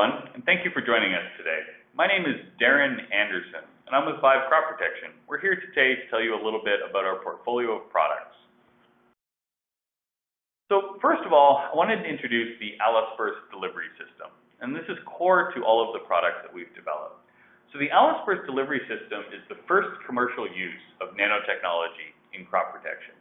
everyone, and thank you for joining us today. My name is Darren Anderson, and I'm with Vive Crop Protection. We're here today to tell you a little bit about our portfolio of products. So first of all, I wanted to introduce the Allosperse delivery system, and this is core to all of the products that we've developed. So the Allosperse delivery system is the first commercial use of nanotechnology in crop protection.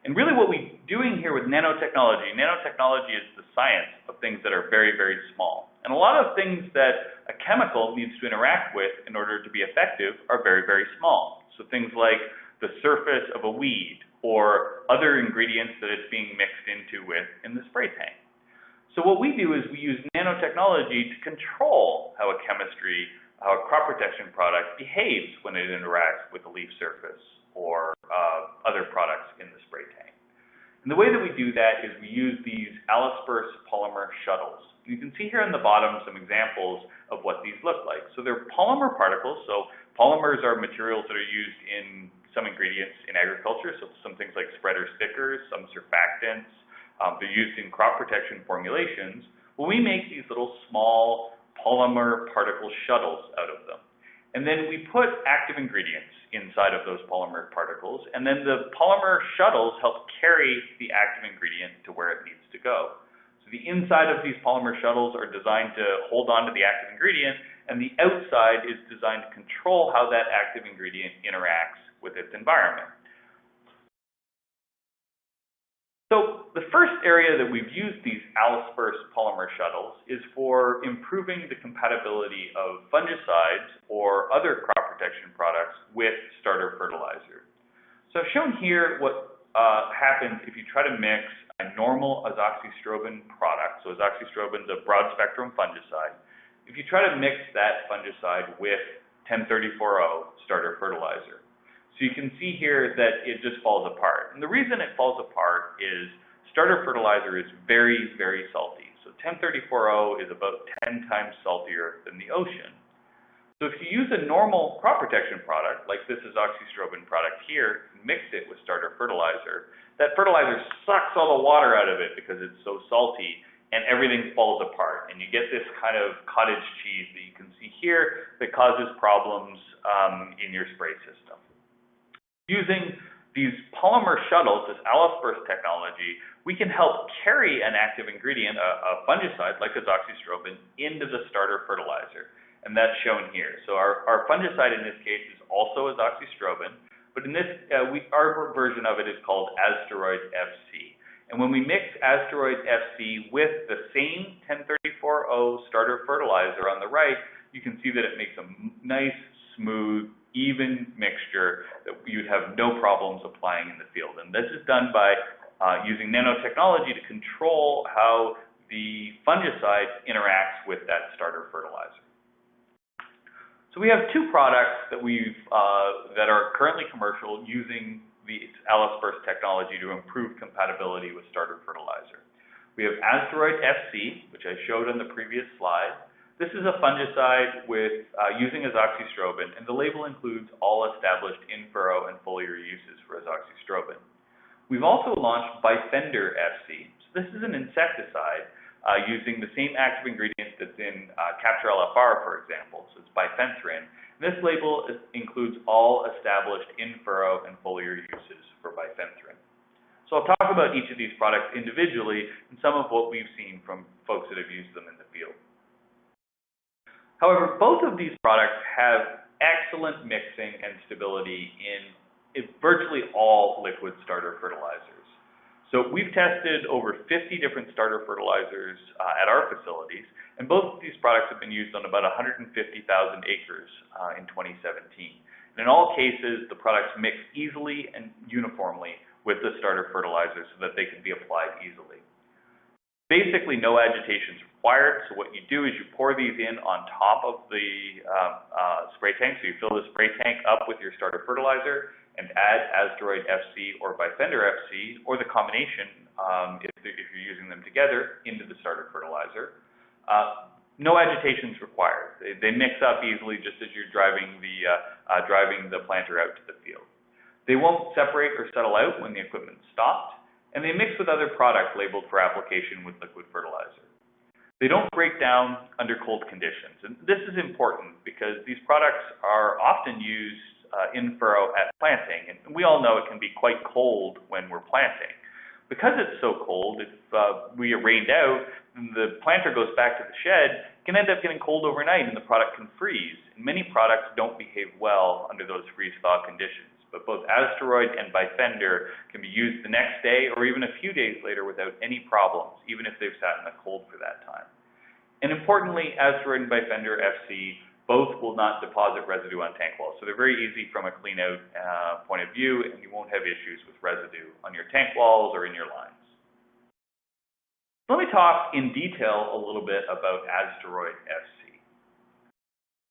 And really what we're doing here with nanotechnology is the science of things that are very, very small. And a lot of things that a chemical needs to interact with in order to be effective are very, very small. So things like the surface of a weed or other ingredients that it's being mixed into with in the spray tank. So what we do is we use nanotechnology to control how a crop protection product behaves when it interacts with the leaf surface or other products in the spray tank. And the way that we do that is we use these Allosperse polymer shuttles. You can see here on the bottom some examples of what these look like. So they're polymer particles. So polymers are materials that are used in some ingredients in agriculture, so some things like spreader stickers, some surfactants. They're used in crop protection formulations. Well, we make these little small polymer particle shuttles out of them. And then we put active ingredients inside of those polymer particles, and then the polymer shuttles help carry the active ingredient to where it needs to go. So the inside of these polymer shuttles are designed to hold on to the active ingredient, and the outside is designed to control how that active ingredient interacts with its environment. So the first area that we've used these Allosperse polymer shuttles is for improving the compatibility of fungicides or other crop protection products with starter fertilizer. So I've shown here what happens if you try to mix a normal Azoxystrobin product. So Azoxystrobin is a broad spectrum fungicide. If you try to mix that fungicide with 1034O starter fertilizer. So you can see here that it just falls apart. And the reason it falls apart is starter fertilizer is very, very salty. So 1034O is about 10 times saltier than the ocean. So if you use a normal crop protection product, like this Azoxystrobin product here, and mix it with starter fertilizer, that fertilizer sucks all the water out of it because it's so salty, and everything falls apart. And you get this kind of cottage cheese that you can see here that causes problems in your spray system. Using these polymer shuttles, this Allosperse technology, we can help carry an active ingredient, a fungicide like Azoxystrobin, into the starter fertilizer. And that's shown here. So our fungicide in this case is also Azoxystrobin, but in this, our version of it is called AZteroid FC. And when we mix AZteroid FC with the same 1034O starter fertilizer on the right, you can see that it makes a nice, smooth, even mixture that you'd have no problems applying in the field. And this is done by using nanotechnology to control how the fungicide interacts with that starter fertilizer. So we have two products that that are currently commercial using the Allosperse technology to improve compatibility with starter fertilizer. We have AZteroid FC, which I showed on the previous slide. This is a fungicide with using Azoxystrobin, and the label includes all established in-furrow and foliar uses for Azoxystrobin. We've also launched Bifender FC. So this is an insecticide using the same active ingredient that's in Capture LFR, for example. So it's bifenthrin. This label includes all established in-furrow and foliar uses for bifenthrin. So I'll talk about each of these products individually and some of what we've seen from folks that have used them in the field. However, both of these products have excellent mixing and stability in virtually all liquid starter fertilizers. So we've tested over 50 different starter fertilizers at our facilities, and both of these products have been used on about 150,000 acres in 2017. And in all cases, the products mix easily and uniformly with the starter fertilizer so that they can be applied easily. Basically, no agitation is required. So what you do is you pour these in on top of the spray tank. So you fill the spray tank up with your starter fertilizer and add AZteroid FC or Bifender FC, or the combination if you're using them together, into the starter fertilizer. No agitation is required. They mix up easily just as you're driving the planter out to the field. They won't separate or settle out when the equipment's stopped, and they mix with other products labeled for application with liquid fertilizer. They don't break down under cold conditions. And this is important because these products are often used in-furrow at planting. And we all know it can be quite cold when we're planting. Because it's so cold, if we get rained out and the planter goes back to the shed, it can end up getting cold overnight and the product can freeze. And many products don't behave well under those freeze-thaw conditions. But both AZteroid and Bifender can be used the next day or even a few days later without any problems, even if they've sat in the cold for that time. And importantly, AZteroid and Bifender FC both will not deposit residue on tank walls. So they're very easy from a clean-out point of view, and you won't have issues with residue on your tank walls or in your lines. Let me talk in detail a little bit about AZteroid FC.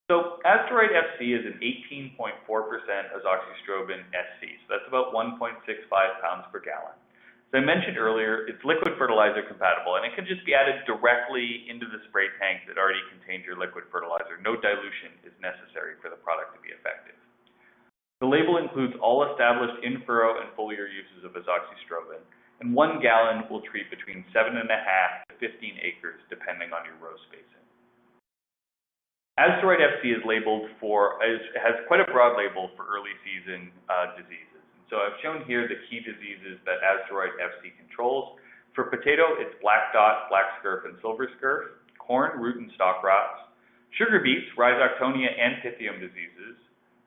So AZteroid FC is an 18.4% Azoxystrobin SC, so that's about 1.65 pounds per gallon. As I mentioned earlier, it's liquid fertilizer compatible, and it can just be added directly into the spray tank that already contains your liquid fertilizer. No dilution is necessary for the product to be effective. The label includes all established in-furrow and foliar uses of Azoxystrobin, and 1 gallon will treat between 7.5 to 15 acres, depending on your row spacing. AZteroid FC is labeled has quite a broad label for early season diseases. So I've shown here the key diseases that AZteroid FC controls. For potato, it's black dot, black scurf, and silver scurf. Corn, root and stalk rots. Sugar beets, Rhizoctonia and Pythium diseases.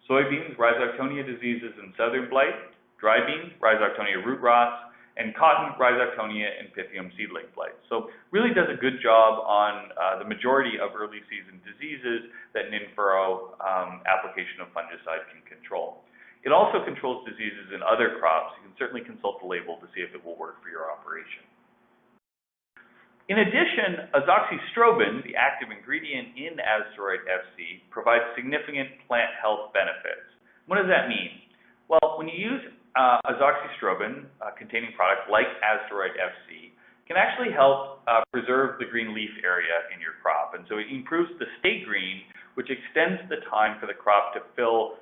Soybeans, Rhizoctonia diseases and southern blight. Dry beans, Rhizoctonia root rots. And cotton, Rhizoctonia and Pythium seedling blight. So really does a good job on the majority of early season diseases that an in-furrow application of fungicide can control. It also controls diseases in other crops. You can certainly consult the label to see if it will work for your operation. In addition, Azoxystrobin, the active ingredient in AZteroid FC, provides significant plant health benefits. What does that mean? Well, when you use Azoxystrobin containing products like AZteroid FC can actually help preserve the green leaf area in your crop. And so it improves the stay green, which extends the time for the crop to fill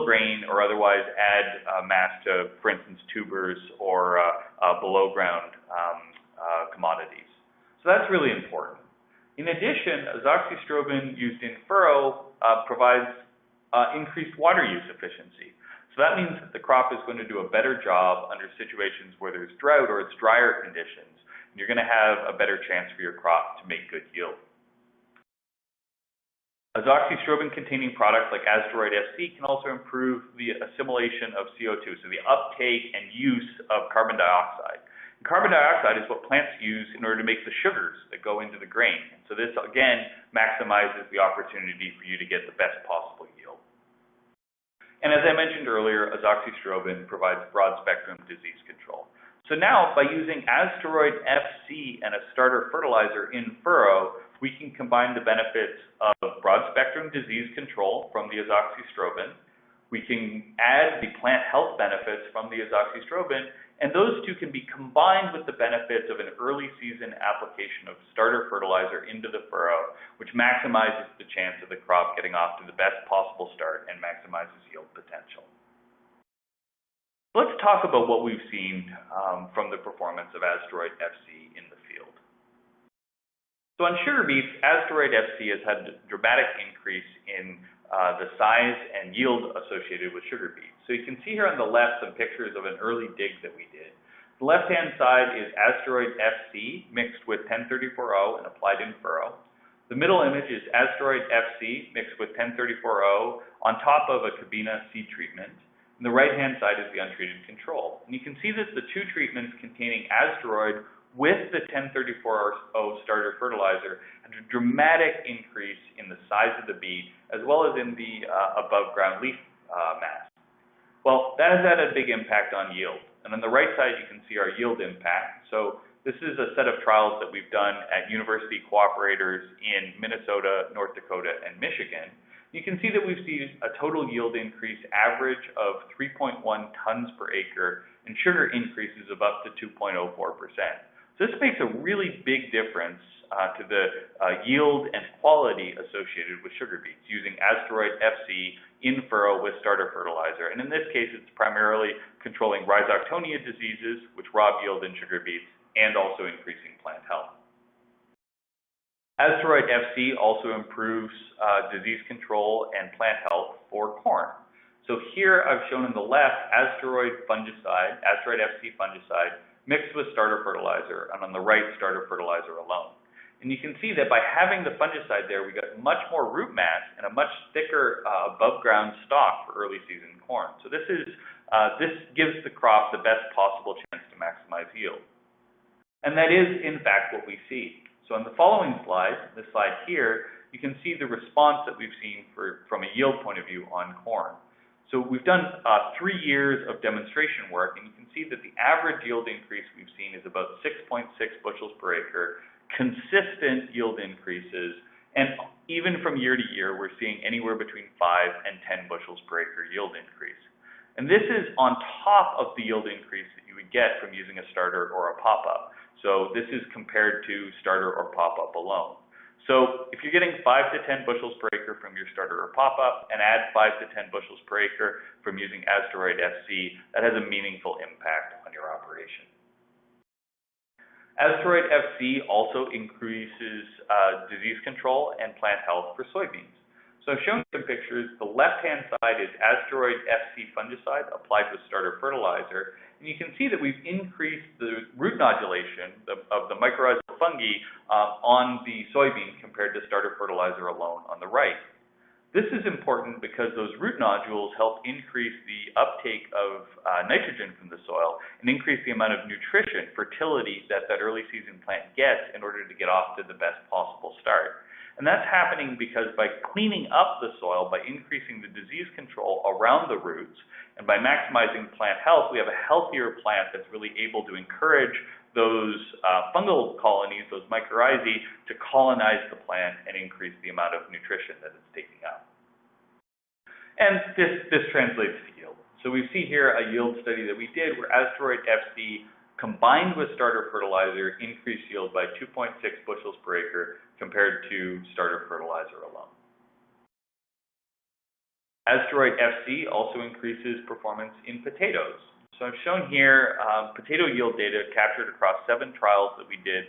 grain or otherwise add mass to, for instance, tubers or below ground commodities. So that's really important. In addition, Azoxystrobin used in furrow provides increased water use efficiency. So that means that the crop is going to do a better job under situations where there's drought or it's drier conditions, and you're going to have a better chance for your crop to make good yield. Azoxystrobin-containing products like AZteroid FC can also improve the assimilation of CO2, so the uptake and use of carbon dioxide. And carbon dioxide is what plants use in order to make the sugars that go into the grain. And so this, again, maximizes the opportunity for you to get the best possible yield. And as I mentioned earlier, Azoxystrobin provides broad-spectrum disease control. So now, by using AZteroid FC and a starter fertilizer in furrow, we can combine the benefits of broad-spectrum disease control from the Azoxystrobin. We can add the plant health benefits from the Azoxystrobin, and those two can be combined with the benefits of an early season application of starter fertilizer into the furrow, which maximizes the chance of the crop getting off to the best possible start and maximizes yield potential. Let's talk about what we've seen from the performance of AZteroid FC in the field. So on sugar beets, AZteroid FC has had a dramatic increase in the size and yield associated with sugar beets. So you can see here on the left some pictures of an early dig that we did. The left-hand side is AZteroid FC mixed with 1034O and applied in furrow. The middle image is AZteroid FC mixed with 1034O on top of a cabina seed treatment. And the right-hand side is the untreated control. And you can see that the two treatments containing AZteroid with the 1034O starter fertilizer had a dramatic increase in the size of the beet as well as in the above ground leaf mass. Well, that has had a big impact on yield. And on the right side, you can see our yield impact. So this is a set of trials that we've done at university cooperators in Minnesota, North Dakota, and Michigan. You can see that we've seen a total yield increase average of 3.1 tons per acre and sugar increases of up to 2.04%. So this makes a really big difference to the yield and quality associated with sugar beets using AZteroid FC in furrow with starter fertilizer. And in this case, it's primarily controlling Rhizoctonia diseases, which rob yield in sugar beets, and also increasing plant health. AZteroid FC also improves disease control and plant health for corn. So here I've shown on the left AZteroid fungicide, AZteroid FC fungicide, mixed with starter fertilizer, and on the right, starter fertilizer alone. And you can see that by having the fungicide there, we got much more root mass and a much thicker above ground stalk for early season corn. So this gives the crop the best possible chance to maximize yield. And that is, in fact, what we see. So on the following slide, this slide here, you can see the response that we've seen from a yield point of view on corn. So we've done 3 years of demonstration work, and you can see that the average yield increase we've seen is about 6.6 bushels per acre, consistent yield increases, and even from year to year, we're seeing anywhere between 5 and 10 bushels per acre yield increase. And this is on top of the yield increase that you would get from using a starter or a pop-up. So this is compared to starter or pop-up alone. So if you're getting 5 to 10 bushels per acre from your starter or pop-up and add 5 to 10 bushels per acre from using AZteroid FC, that has a meaningful impact on your operation. AZteroid FC also increases disease control and plant health for soybeans. So I've shown some pictures. The left-hand side is AZteroid FC fungicide applied with starter fertilizer. And you can see that we've increased the root nodulation of the mycorrhizal fungi on the soybean compared to starter fertilizer alone on the right. This is important because those root nodules help increase the uptake of nitrogen from the soil and increase the amount of nutrition, fertility that early season plant gets in order to get off to the best possible start. And that's happening because by cleaning up the soil, by increasing the disease control around the roots, and by maximizing plant health, we have a healthier plant that's really able to encourage those fungal colonies, those mycorrhizae, to colonize the plant and increase the amount of nutrition that it's taking up. And this translates to yield. So we see here a yield study that we did where AZteroid FC combined with starter fertilizer increased yield by 2.6 bushels per acre compared to starter fertilizer alone. AZteroid FC also increases performance in potatoes. So I've shown here potato yield data captured across 7 trials that we did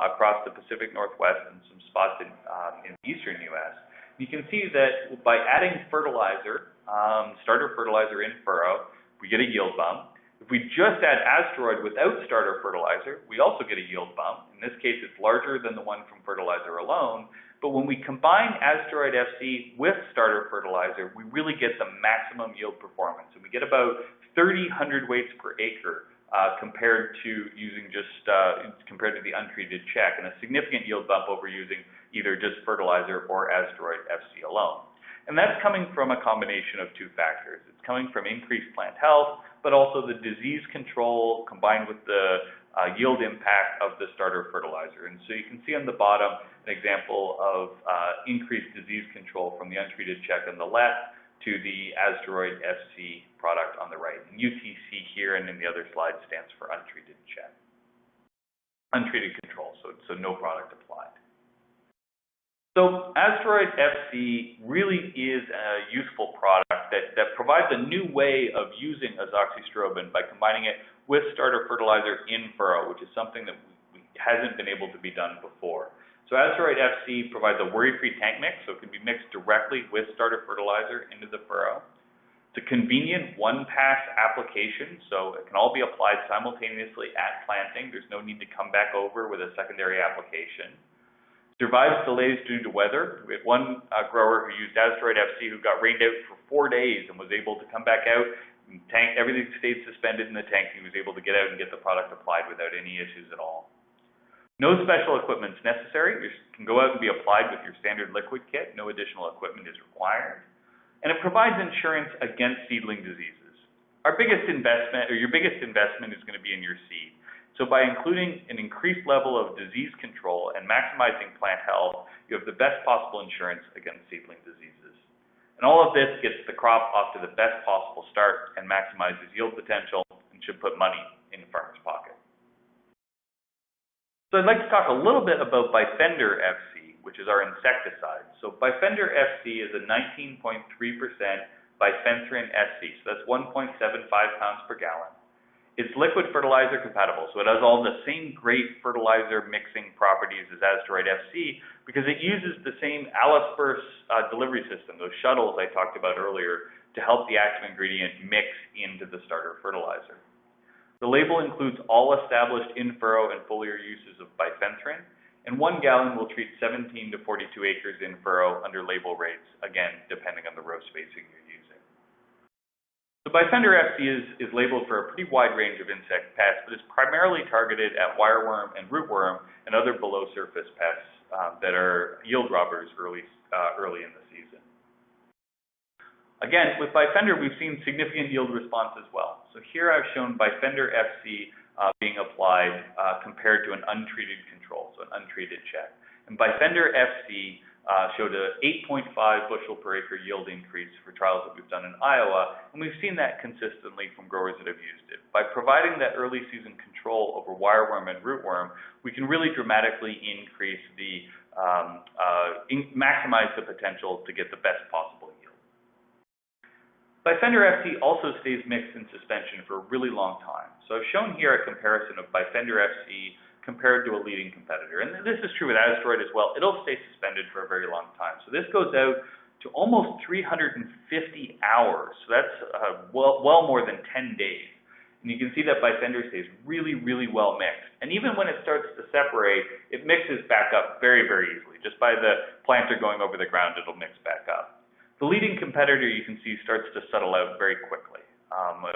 across the Pacific Northwest and some spots in the eastern U.S. You can see that by adding fertilizer, starter fertilizer in-furrow, we get a yield bump. If we just add AZteroid without starter fertilizer, we also get a yield bump. In this case, it's larger than the one from fertilizer alone. But when we combine AZteroid FC with starter fertilizer, we really get the maximum yield performance. And we get about 30 hundredweights per acre compared to using compared to the untreated check, and a significant yield bump over using either just fertilizer or AZteroid FC alone. And that's coming from a combination of 2 factors. It's coming from increased plant health, but also the disease control combined with the yield impact of the starter fertilizer. And so you can see on the bottom an example of increased disease control from the untreated check on the left to the AZteroid FC product on the right. And UTC here and in the other slide stands for untreated check. Untreated control, so no product applied. So AZteroid FC really is a useful product that provides a new way of using Azoxystrobin by combining it with starter fertilizer in-furrow, which is something that hasn't been able to be done before. So AZteroid FC provides a worry-free tank mix, so it can be mixed directly with starter fertilizer into the furrow. It's a convenient one-pass application, so it can all be applied simultaneously at planting. There's no need to come back over with a secondary application. Survives delays due to weather. We had one grower who used AZteroid FC who got rained out for 4 days and was able to come back out. Everything stayed suspended in the tank. He was able to get out and get the product applied without any issues at all. No special equipment is necessary. You can go out and be applied with your standard liquid kit. No additional equipment is required. And it provides insurance against seedling diseases. Your biggest investment is going to be in your seed. So by including an increased level of disease control and maximizing plant health, you have the best possible insurance against seedling diseases. And all of this gets the crop off to the best possible start and maximizes yield potential and should put money in the farmer's pocket. So I'd like to talk a little bit about Bifender FC, which is our insecticide. So Bifender FC is a 19.3% bifenthrin SC, so that's 1.75 pounds per gallon. It's liquid fertilizer compatible, so it has all the same great fertilizer mixing properties as AZteroid FC, because it uses the same Allosperse delivery system, those shuttles I talked about earlier, to help the active ingredient mix into the starter fertilizer. The label includes all established in-furrow and foliar uses of bifenthrin, and 1 gallon will treat 17 to 42 acres in-furrow under label rates, again, depending on the row spacing you're using. The Bifender FC is labeled for a pretty wide range of insect pests, but is primarily targeted at wireworm and rootworm and other below-surface pests that are yield robbers early in the season. Again, with Bifender, we've seen significant yield response as well. So here I've shown Bifender FC being applied compared to an untreated control, so an untreated check. And Bifender FC showed a 8.5 bushel per acre yield increase for trials that we've done in Iowa, and we've seen that consistently from growers that have used it. By providing that early season control over wireworm and rootworm, we can really dramatically increase the, maximize the potential to get the best possible yield. Bifender FC also stays mixed in suspension for a really long time. So I've shown here a comparison of Bifender FC compared to a leading competitor. And this is true with AZteroid as well. It'll stay suspended for a very long time. So this goes out to almost 350 hours. So that's well more than 10 days. And you can see that Bifender stays really, really well mixed. And even when it starts to separate, it mixes back up very, very easily. Just by the planter going over the ground, it'll mix back up. The leading competitor, you can see, starts to settle out very quickly,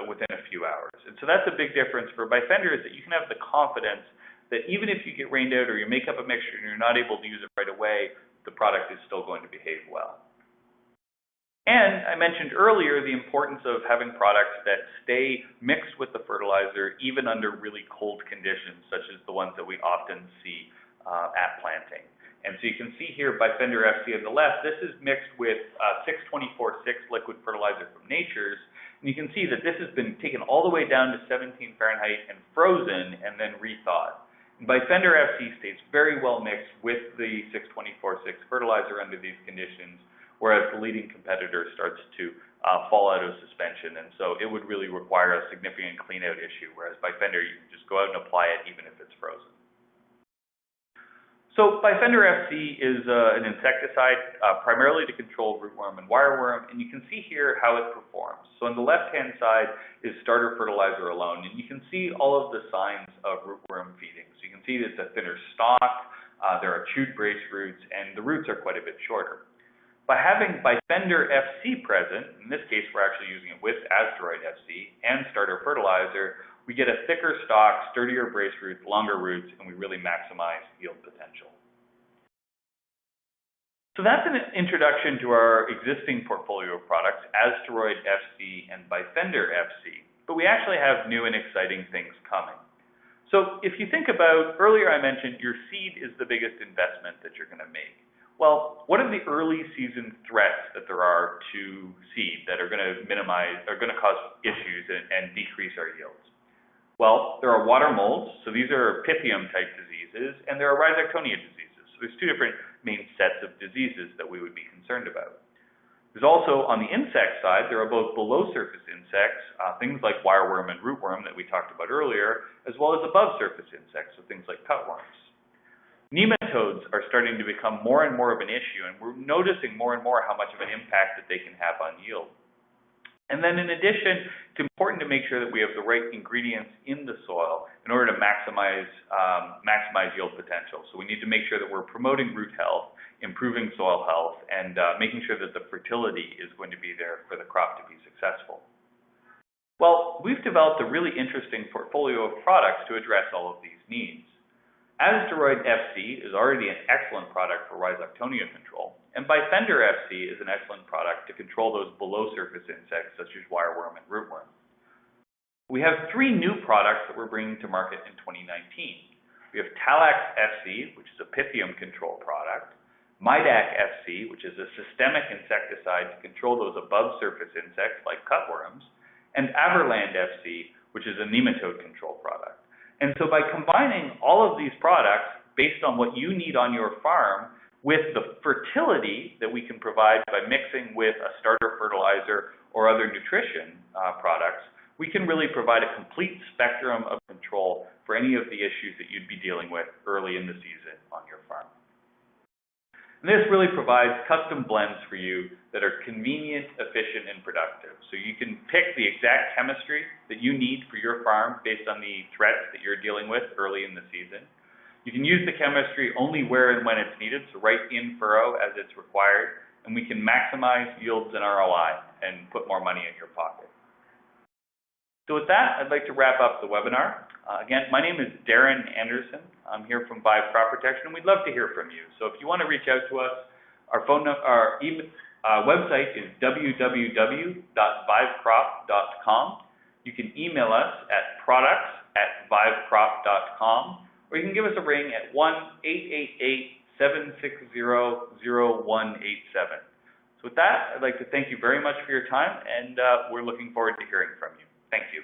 within a few hours. And so that's a big difference for Bifender, is that you can have the confidence that even if you get rained out or you make up a mixture and you're not able to use it right away, the product is still going to behave well. And I mentioned earlier the importance of having products that stay mixed with the fertilizer even under really cold conditions, such as the ones that we often see at planting. And so you can see here Bifender FC on the left. This is mixed with 624-6 liquid fertilizer from Nature's. And you can see that this has been taken all the way down to 17 Fahrenheit and frozen and then rethawed. And Bifender FC stays very well mixed with the 624-6 fertilizer under these conditions, whereas the leading competitor starts to fall out of suspension. And so it would really require a significant clean-out issue, whereas Bifender, you can just go out and apply it even if it's frozen. So Bifender FC is an insecticide primarily to control rootworm and wireworm, and you can see here how it performs. So on the left-hand side is starter fertilizer alone, and you can see all of the signs of rootworm feeding. So you can see that it's a thinner stalk, there are chewed brace roots, and the roots are quite a bit shorter. By having Bifender FC present, in this case we're actually using it with AZteroid FC and starter fertilizer, we get a thicker stalk, sturdier brace roots, longer roots, and we really maximize yield potential. So that's an introduction to our existing portfolio of products, AZteroid FC and Bifender FC, but we actually have new and exciting things coming. So if you think about, earlier I mentioned your seed is the biggest investment that you're going to make. Well, what are the early season threats that there are to seed that are going to cause issues and decrease our yields? Well, there are water molds, so these are Pythium type diseases, and there are Rhizoctonia diseases. So there's two different main sets of diseases that we would be concerned about. There's also, on the insect side, there are both below surface insects, things like wireworm and rootworm that we talked about earlier, as well as above surface insects, so things like cutworms. Nematodes are starting to become more and more of an issue, and we're noticing more and more how much of an impact that they can have on yield. And then in addition, it's important to make sure that we have the right ingredients in the soil in order to maximize yield potential. So we need to make sure that we're promoting root health, improving soil health, and making sure that the fertility is going to be there for the crop to be successful. Well, we've developed a really interesting portfolio of products to address all of these needs. AZteroid FC is already an excellent product for Rhizoctonia control, and Bifender FC is an excellent product to control those below-surface insects such as wireworm and rootworm. We have 3 new products that we're bringing to market in 2019. We have Talax FC, which is a Pythium control product, Midac FC, which is a systemic insecticide to control those above-surface insects like cutworms, and Averland FC, which is a nematode control product. And so by combining all of these products based on what you need on your farm with the fertility that we can provide by mixing with a starter fertilizer or other nutrition products, we can really provide a complete spectrum of control for any of the issues that you'd be dealing with early in the season on your farm. And this really provides custom blends for you that are convenient, efficient, and productive. So you can pick the exact chemistry that you need for your farm based on the threats that you're dealing with early in the season. You can use the chemistry only where and when it's needed, so right in furrow as it's required, and we can maximize yields and ROI and put more money in your pocket. So with that, I'd like to wrap up the webinar. Again, my name is Darren Anderson. I'm here from Vive Crop Protection, and we'd love to hear from you. So if you want to reach out to us, our website is www.vivecrop.com. You can email us at products@vivecrop.com, or you can give us a ring at 1-888-760-0187. So with that, I'd like to thank you very much for your time, and we're looking forward to hearing from you. Thank you.